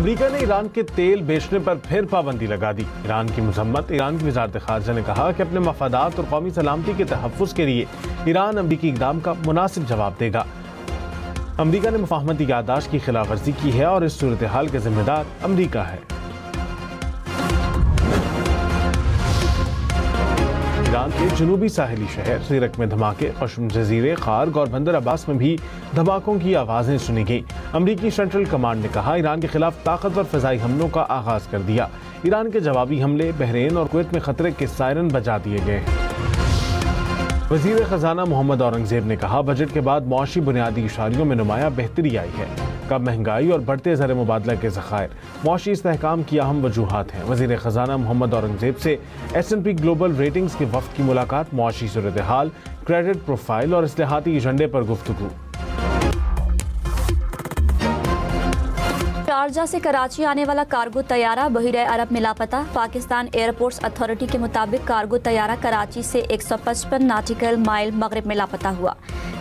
America ने Iran के तेल बेचने पर फिर पाबंदी लगा दी। ईरान की मजम्मत। ईरान की वजारत खारजा ने कहा कि अपने मफादात और कौमी सलामती के तहफ़्फ़ुज़ के लिए ईरान अमरीकी इक़दाम का मुनासिब जवाब देगा। अमेरिका ने मुफाहमती याददाश्त की खिलाफ वर्जी की है और इस सूरत हाल के जिम्मेदार अमेरिका है। ईरान के जनूबी साहिली शहर सीरक में धमाके, पश्चिम जजीरे, खार्ग और बंदर अब्बास में भी धमाकों की आवाज़ें सुनी गई। अमरीकी सेंट्रल कमांड ने कहा ईरान के खिलाफ ताकतवर फ़िज़ाई हमलों का आगाज़ कर दिया। ईरान के जवाबी हमले बहरीन और कुवैत में खतरे के सायरन बजा दिए गए। वज़ीर ख़ज़ाना मोहम्मद औरंगज़ेब ने कहा बजट के बाद मुआशी बुनियादी इशारियों में नुमाया बेहतरी आई है। कम महंगाई और बढ़ते ज़र मुबादला के ज़खायर मुआशी इस्तेहकाम की अहम वजूहात हैं। वज़ीर ख़ज़ाना मोहम्मद औरंगज़ेब से S&P ग्लोबल रेटिंग्स के वफ़द की मुलाकात, मुआशी सूरत हाल, क्रेडिट प्रोफाइल और इस्लाहाती एजेंडे पर गुफ्तगू। शारजा से कराची आने वाला कार्गो तैयारा बहीरे अरब में लापता। पाकिस्तान एयरपोर्ट्स अथॉरिटी के मुताबिक कार्गो तैयारा कराची से 155 नॉटिकल माइल मगरिब में लापता हुआ।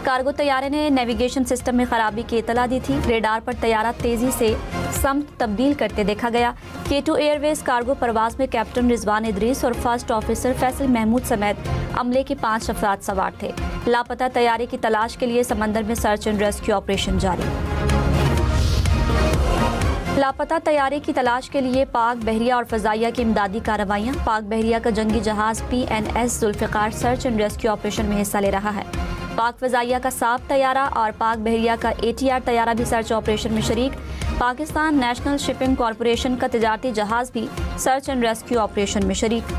कार्गो तैयारे ने नेविगेशन सिस्टम में खराबी की इतला दी थी। रेडार पर तैयारा तेजी से समत तब्दील करते देखा गया। K2 एयरवेज कार्गो परवाज में कैप्टन रिजवान इदरीस और फर्स्ट ऑफिसर फैसल महमूद समेत अमले के 5 अफराद सवार थे। लापता तैयारे की तलाश के लिए समंदर में सर्च एंड रेस्क्यू ऑपरेशन जारी। लापता तैयारे की तलाश के लिए पाक बहरिया और फजाइया की इमदादी कार्रवाइयाँ। पाक बहरिया का जंगी जहाज PNS Zulfiqar search and rescue operation में हिस्सा ले रहा है। पाक फजाइया का साब तैयारा और पाक बहरिया का ATR तैयारा भी सर्च ऑपरेशन में शरीक। पाकिस्तान नेशनल शिपिंग कॉरपोरेशन का तिजारती जहाज भी सर्च एंड रेस्क्यू ऑपरेशन में शरीक।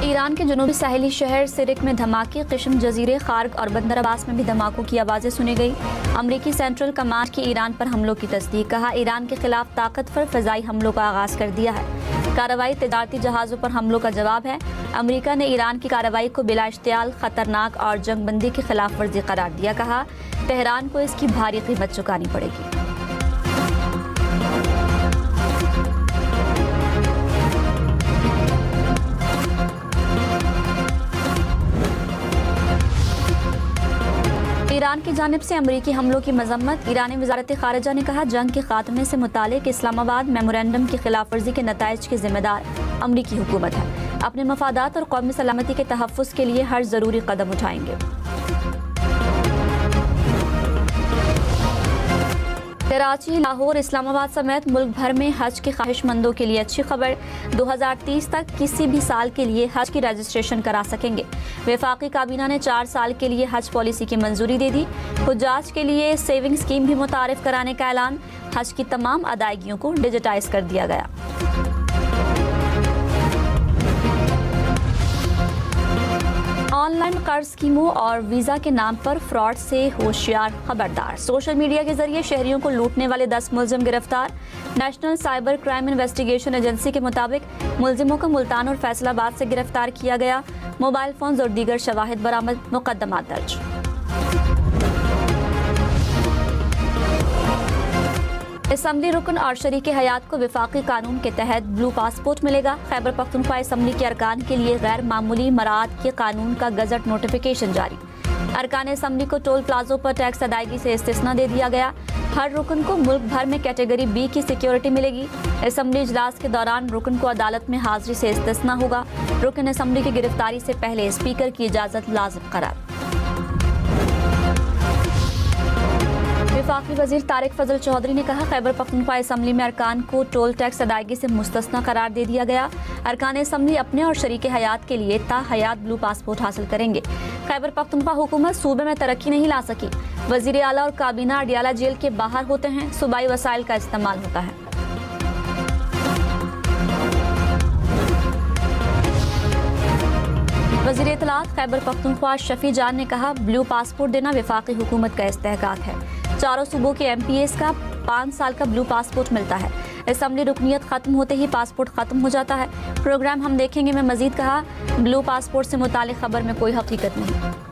ईरान के जनूबी साहिली शहर सिरिक में धमाके, किश्म जजीरे, खार्ग और बंदर अब्बास में भी धमाकों की आवाज़ें सुनी गई। अमरीकी सेंट्रल कमांड की ईरान पर हमलों की तस्दीक। कहा ईरान के खिलाफ ताकतवर फ़िज़ाई हमलों का आगाज़ कर दिया है। कार्रवाई तिजारती जहाज़ों पर हमलों का जवाब है। अमरीका ने ईरान की कार्रवाई को बिला इश्तियाल, खतरनाक और जंगबंदी की खिलाफ वर्जी करार दिया। कहा तेहरान को इसकी भारी कीमत चुकानी पड़ेगी। ईरान की जानिब से अमरीकी हमलों की मजम्मत। ईरानी वजारत खारजा ने कहा जंग के खात्मे से मुतालिक इस्लामाबाद मेमोरेंडम की खिलाफ वर्जी के नताइज के जिम्मेदार अमरीकी हुकूमत है। अपने मफादात और कौमी सलामती के तहफ़्फ़ुज़ के लिए हर ज़रूरी कदम उठाएंगे। कराची, लाहौर, इस्लामाबाद समेत मुल्क भर में हज के ख्वाहिशमंदों के लिए अच्छी खबर। 2030 तक किसी भी साल के लिए हज की रजिस्ट्रेशन करा सकेंगे। वफाकी काबीना ने 4 साल के लिए हज पॉलिसी की मंजूरी दे दी। हुज्जाज के लिए सेविंग स्कीम भी मुतारिफ कराने का ऐलान। हज की तमाम अदायगियों को डिजिटाइज कर दिया गया। ऑनलाइन कर्ज स्कीमों और वीज़ा के नाम पर फ्रॉड से होशियार, खबरदार। सोशल मीडिया के जरिए शहरियों को लूटने वाले 10 मुलजिम गिरफ्तार। National cyber crime investigation agency के मुताबिक मुलजिमों को मुल्तान और फैसलाबाद से गिरफ्तार किया गया। मोबाइल फोन्स और दीगर शवाहिद बरामद, मुकदमा दर्ज। असम्बली रुकन और शरीक हयात को वफाकी कानून के तहत ब्लू पासपोर्ट मिलेगा। खैबर पख्तूनख्वा असम्बली के अरकान के लिए गैर मामूली मराद के कानून का गजट नोटिफिकेशन जारी। अरकान असम्बली को टोल प्लाजों पर टैक्स अदायगी से इस्तिस्ना दे दिया गया। हर रुकन को मुल्क भर में कैटेगरी B की सिक्योरिटी मिलेगी। असम्बली इजलास के दौरान रुकन को अदालत में हाजिरी से इस्तिस्ना होगा। रुकन असम्बली की गिरफ्तारी से पहले स्पीकर की इजाज़त लाजिम करार। वफाकी वजीर तारिक फजल चौधरी ने कहा खैबर पख्तूनख्वा असम्बली में अरकान को टोल टैक्स अदायगी से मुस्तस्ना करार दे दिया गया। अरकान असम्बली अपने और शरीक हयात के लिए ता हयात ब्लू पासपोर्ट हासिल करेंगे। खैबर पख्तूनख्वा हुकूमत सूबे में तरक्की नहीं ला सकी। वजीर आला और काबीना अडियाला जेल के बाहर होते हैं, सूबाई वसाइल का इस्तेमाल होता है। वजीर इत्तलात खैबर पख्तूनख्वा शफी जान ने कहा ब्लू पासपोर्ट देना वफाकी हुकूमत का इस्तेहकाक है। चारों सूबों के MPAs का 5 साल का ब्लू पासपोर्ट मिलता है। असम्बली रुकनीत खत्म होते ही पासपोर्ट खत्म हो जाता है। प्रोग्राम हम देखेंगे में मजीद कहा ब्लू पासपोर्ट से मुतालिक खबर में कोई हकीकत नहीं।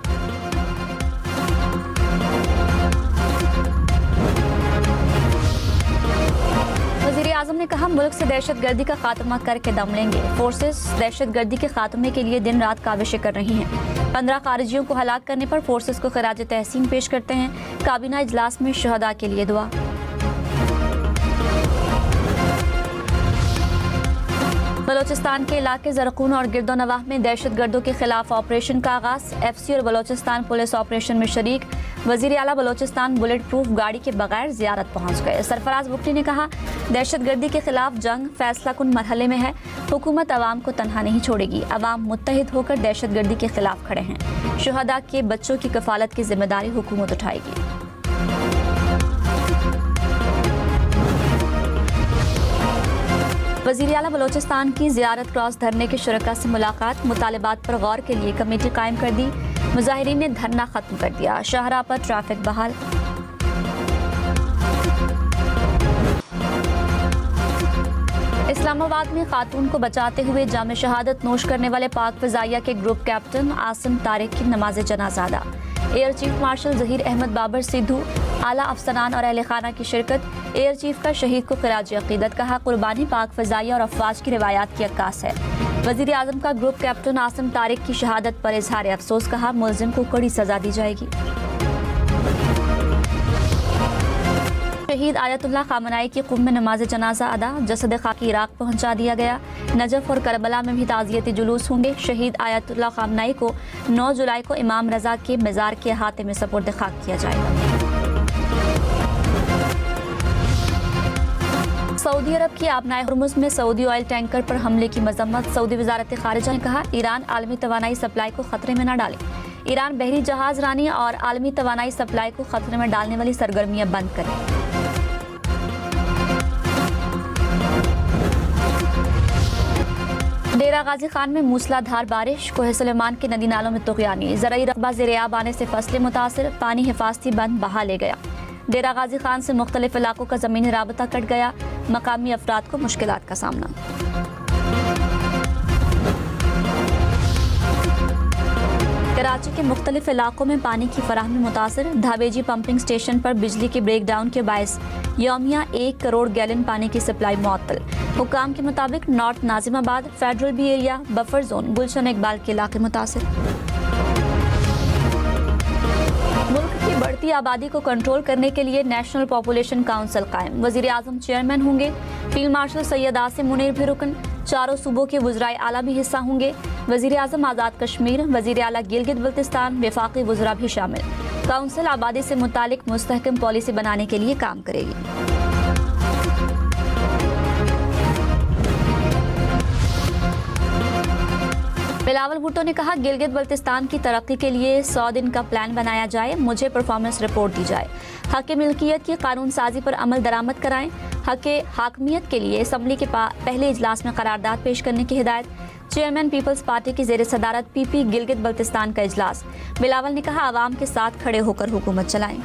वज़ीर आज़म ने ने कहा, मुल्क से दहशतगर्दी का खात्मा करके दम लेंगे। फोर्सेस दहशतगर्दी के खात्मे के लिए दिन रात काविशें कर रही हैं। 15 खारिजियों को हलाक करने पर फोर्सेस को खराज तहसीन पेश करते हैं। काबीना इजलास में शहदा के लिए दुआ। बलोचिस्तान के इलाके जरकून और गिरदोनवाह में दहशतगर्दों के खिलाफ ऑपरेशन का आगाज। एफसी और बलोचिस्तान पुलिस ऑपरेशन में शरीक। वजीर आला बलोचिस्तान बुलेट प्रूफ गाड़ी के बगैर जियारत पहुंच गए। सरफराज बुख्ती ने कहा, दहशतगर्दी के खिलाफ जंग फैसला कुन मरहले में है। हुकूमत अवाम को तनहा नहीं छोड़ेगी। अवाम मुत्तहिद होकर दहशतगर्दी के खिलाफ खड़े हैं। शुहदा के बच्चों की कफालत की जिम्मेदारी हुकूमत उठाएगी। वज़ीर आला बलोचिस्तान की ज़ियारत क्रॉस धरने के शुरका से मुलाकात। मुतालिबात पर गौर के लिए कमेटी कायम कर दी। मुजाहिरीन ने धरना खत्म कर दिया। शाहराह पर ट्रैफिक बहाल। इस्लामाबाद में खातून को बचाते हुए जाम शहादत नोश करने वाले पाक फ़िज़ाइया के ग्रुप कैप्टन आसिम तारिक की नमाज जनाजा अदा। Air chief marshal Zaheer Ahmad Babar Sidhu, आला अफसरान और अहले खाना की शिरकत। एयर चीफ का शहीद को खिराज अकीदत। कहा, कुर्बानी पाक फ़िज़ाइया और अफवाज की रिवायात की अक्कास है। वज़ीर आज़म का ग्रुप कैप्टन आसिम तारिक की शहादत पर इजहार अफसोस। कहा, मुलजिम को कड़ी सजा दी जाएगी। शहीद आयतुल्लाह खामनाई की कुम में नमाज जनाजा अदा। जसद खाकी इराक पहुंचा दिया गया। नजफ और करबला में भी ताज़ियती जुलूस होंगे। शहीद आयतुल्लाह खामनाई को 9 जुलाई को इमाम रजा के मज़ार के अहाते में सपुर्द खाक किया जाएगा। सऊदी अरब की आबनाए हुर्मुज़ में सऊदी ऑयल टैंकर पर हमले की मजम्मत। सऊदी वजारत खारिजा ने कहा, ईरान आलमी तवानाई सप्लाई को खतरे में न डाले। ईरान बहरी जहाज रानी और आलमी तवानाई सप्लाई को खतरे में डालने वाली सरगर्मियां बंद करे। डेरा गाजी खान में मूसलाधार बारिश। कोहे सुलेमान के नदी नालों में तुग़यानी। ज़राई रकबा ज़ेर-ए-आब आने से फसलें मुतासिर। पानी हिफाजती बंद बहा ले गया। डेरा गाजी खान से मुख्तलिफ इलाकों का ज़मीनी राबता कट गया। मकामी अफराद को मुश्किलात का सामना। कराची के मुख्तलिफ इलाकों में पानी की फराहमी मुतासिर। धाबेजी पंपिंग स्टेशन पर बिजली के ब्रेक डाउन के बायस यौमिया 1 करोड़ गैलन पानी की सप्लाई मुअत्तल। हुकाम के मुताबिक north Nazimabad, federal B area, buffer zone, Gulshan Iqbal के इलाके मुतासिर। मुल्क की बढ़ती आबादी को कंट्रोल करने के लिए नेशनल पॉपुलेशन काउंसिल कायम। वज़ीर आज़म चेयरमैन होंगे। फील्ड मार्शल सैयद आसिम मुनीर भी रुकन। चारों सूबों के वज़राए आला भी हिस्सा होंगे। वज़ीर आज़म आज़ाद कश्मीर, वज़ीर आला गिलगित बल्तिस्तान, वफाकी वज़रा भी शामिल। काउंसिल आबादी से मुतालिक मुस्तहकम पॉलिसी बनाने के लिए काम करेगी। बिलावल भुट्टो ने कहा, गिलगित बल्तिस्तान की तरक्की के लिए 100 दिन का प्लान बनाया जाए। मुझे परफॉर्मेंस रिपोर्ट दी जाए। हक़ मिल्कियत की कानून साजी पर अमल दरामद कराएं। हक़ हाकमियत के लिए असम्बली के पहले इजलास में करारदाद पेश करने की हिदायत। चेयरमैन पीपल्स पार्टी की ज़ेर सदारत पीपी गिलगित बल्तिस्तान का इजलास। बिलावल ने कहा, आवाम के साथ खड़े होकर हुकूमत चलाएं।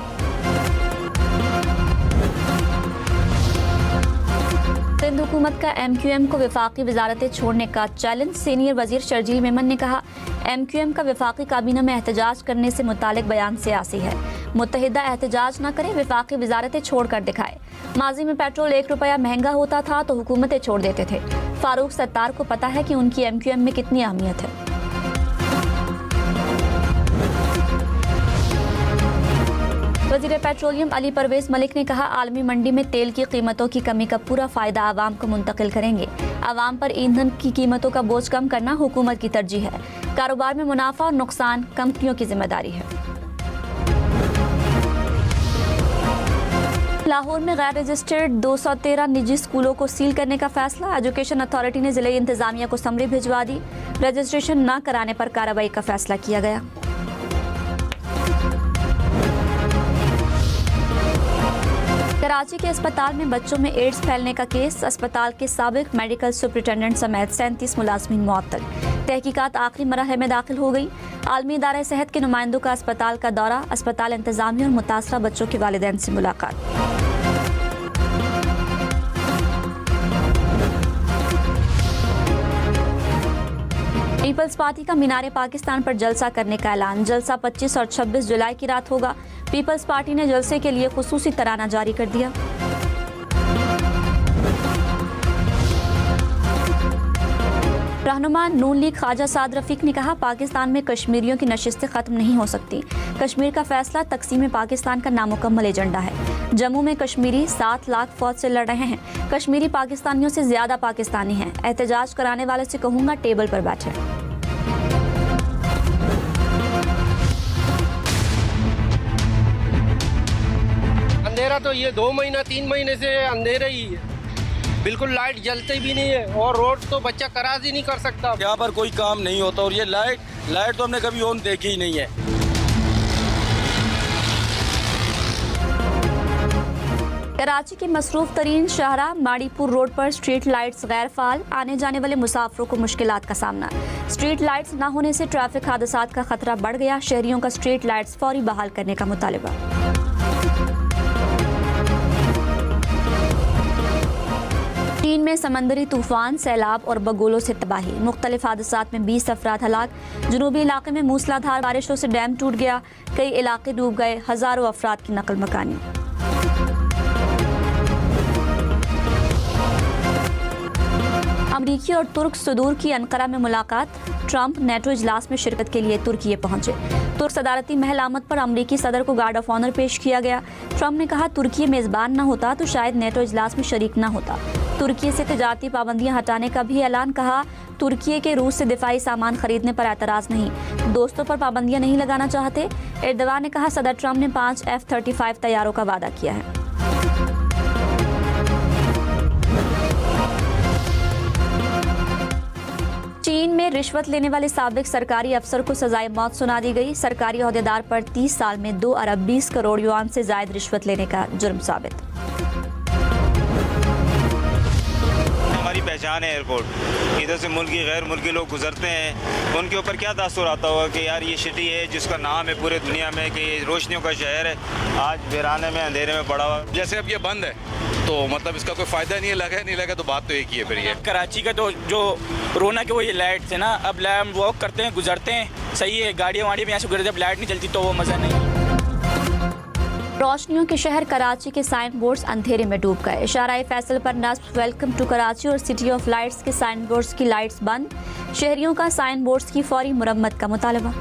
सिंध हुकूमत का MQM को वफाकी वजारतें छोड़ने का चैलेंज। सीनियर वजीर शर्जील मेमन ने कहा, MQM का वफाकी काबीना में एहतजाज करने से मुतालिक बयान सियासी है। मुत्तहिदा एहतजाज न करे, वफाकी वजारतें छोड़ कर दिखाए। माजी में पेट्रोल 1 रुपया महंगा होता था तो हुकूमतें छोड़ देते थे। फारूक सत्तार को पता है कि उनकी MQM में कितनी अहमियत है। वज़ीर पेट्रोलियम अली परवेज मलिक ने कहा, आलमी मंडी में तेल की कीमतों की कमी का पूरा फायदा आवाम को मुंतकिल करेंगे। आवाम पर ईंधन की कीमतों का बोझ कम करना हुकूमत की तरजीह है। कारोबार में मुनाफा और नुकसान कंपनियों की जिम्मेदारी है। लाहौर में गैर रजिस्टर्ड 213 निजी स्कूलों को सील करने का फैसला। एजुकेशन अथॉरिटी ने जिले इंतजामिया को समरी भिजवा दी। रजिस्ट्रेशन न कराने पर कार्रवाई का फैसला किया गया। कराची के अस्पताल में बच्चों में एड्स फैलने का केस। अस्पताल के साबिक मेडिकल सुपरिटेंडेंट समेत 37 मुलाजमीन मुअत्तल। तहकीकात आखिरी मरहले में दाखिल हो गई। आलमी इदारा सेहत के नुमाइंदों का अस्पताल का दौरा। अस्पताल इंतजामिया और मुतासरा बच्चों के वालिदैन से मुलाकात। पीपल्स पार्टी का मीनारे पाकिस्तान पर जलसा करने का ऐलान। जलसा 25 और 26 जुलाई की रात होगा। पीपल्स पार्टी ने जलसे के लिए खुसूसी तराना जारी कर दिया। रहनुमा नून लीग ख्वाजा साद रफीक ने कहा, पाकिस्तान में कश्मीरियों की नशिस्तें खत्म नहीं हो सकती। कश्मीर का फैसला तकसीम पाकिस्तान का नामुकम्मल एजेंडा है। जम्मू में कश्मीरी 7 लाख फौज से लड़ रहे हैं। कश्मीरी पाकिस्तानियों से ज्यादा पाकिस्तानी हैं। एहतजाज कराने वाले से कहूंगा टेबल पर बैठे। अंधेरा तो ये 2 महीना 3 महीने से अंधेरा ही है, बिल्कुल लाइट जलती भी नहीं है और रोड तो बच्चा क्रॉस ही नहीं कर सकता। यहाँ पर कोई काम नहीं होता और ये लाइट तो हमने कभी ऑन देखी ही नहीं है। कराची के मसरूफ तरीन शाहरा माड़ीपुर रोड पर स्ट्रीट लाइट्स गैर फाल, आने जाने वाले मुसाफिरों को मुश्किलात का सामना। स्ट्रीट लाइट्स न होने से ट्रैफिक हादसात का खतरा बढ़ गया। शहरियों का स्ट्रीट लाइट्स फौरी बहाल करने का मुतालिबा। चीन में समंदरी तूफान, सैलाब और बगोलों से तबाही, मुख्तलिफ हादसात में 20 अफराद हलाक। जनूबी इलाके में मूसलाधार बारिशों से डैम टूट गया, कई इलाके डूब गए, हजारों अफराद की नकल मकानी। अमरीकी और तुर्क सदूर की अंकारा में मुलाकात। ट्रंप नेटो इजलास में शिरकत के लिए तुर्की पहुंचे। तुर्क सदारती महल आमद पर अमरीकी सदर को गार्ड ऑफ ऑनर पेश किया गया। ट्रंप ने कहा, तुर्की मेजबान न होता तो शायद नेटो इजलास में शरीक न होता। तुर्की से तिजारती पाबंदियां हटाने का भी ऐलान। कहा, तुर्की के रूस से दिफाई सामान खरीदने पर एतराज नहीं, दोस्तों पर पाबंदियां नहीं लगाना चाहते। एर्दोगान ने कहा, सदर ट्रंप ने 5 F-35 तैयारों का वादा किया है। चीन में रिश्वत लेने वाले साबिक सरकारी अफसर को सजाए मौत सुना दी गई। सरकारी ओहदेदार पर 30 साल में 2 अरब 20 करोड़ युआन से जायद रिश्वत लेने का जुर्म साबित। हमारी पहचान है एयरपोर्ट, इधर से मुल्की गैर मुल्की लोग गुजरते हैं, उनके ऊपर क्या तासुर आता होगा कि यार ये सिटी है जिसका नाम है पूरे दुनिया में कि रोशनियों का शहर है, आज वीराने में अंधेरे में पड़ा हुआ। जैसे अब ये बंद है तो मतलब इसका कोई फायदा नहीं है, नहीं लगा तो बात तो एक ही है। फिर ये कराची का तो जो रौनक है वो ये लाइट है ना। अब हम वॉक करते हैं, गुजरते हैं, सही है, गाड़ियाँ वाड़ियाँ भी यहाँ से गुजरते, जब लाइट नहीं चलती तो वो मज़ा नहीं। रोशनियों के शहर कराची के साइन बोर्ड्स अंधेरे में डूब गए। इशारा फैसल पर नस्ब वेलकम टू कराची और सिटी ऑफ लाइट्स के साइन बोर्ड्स की लाइट्स बंद। शहरियों का साइन बोर्ड्स की फौरी मुरम्मत का मुतालबा।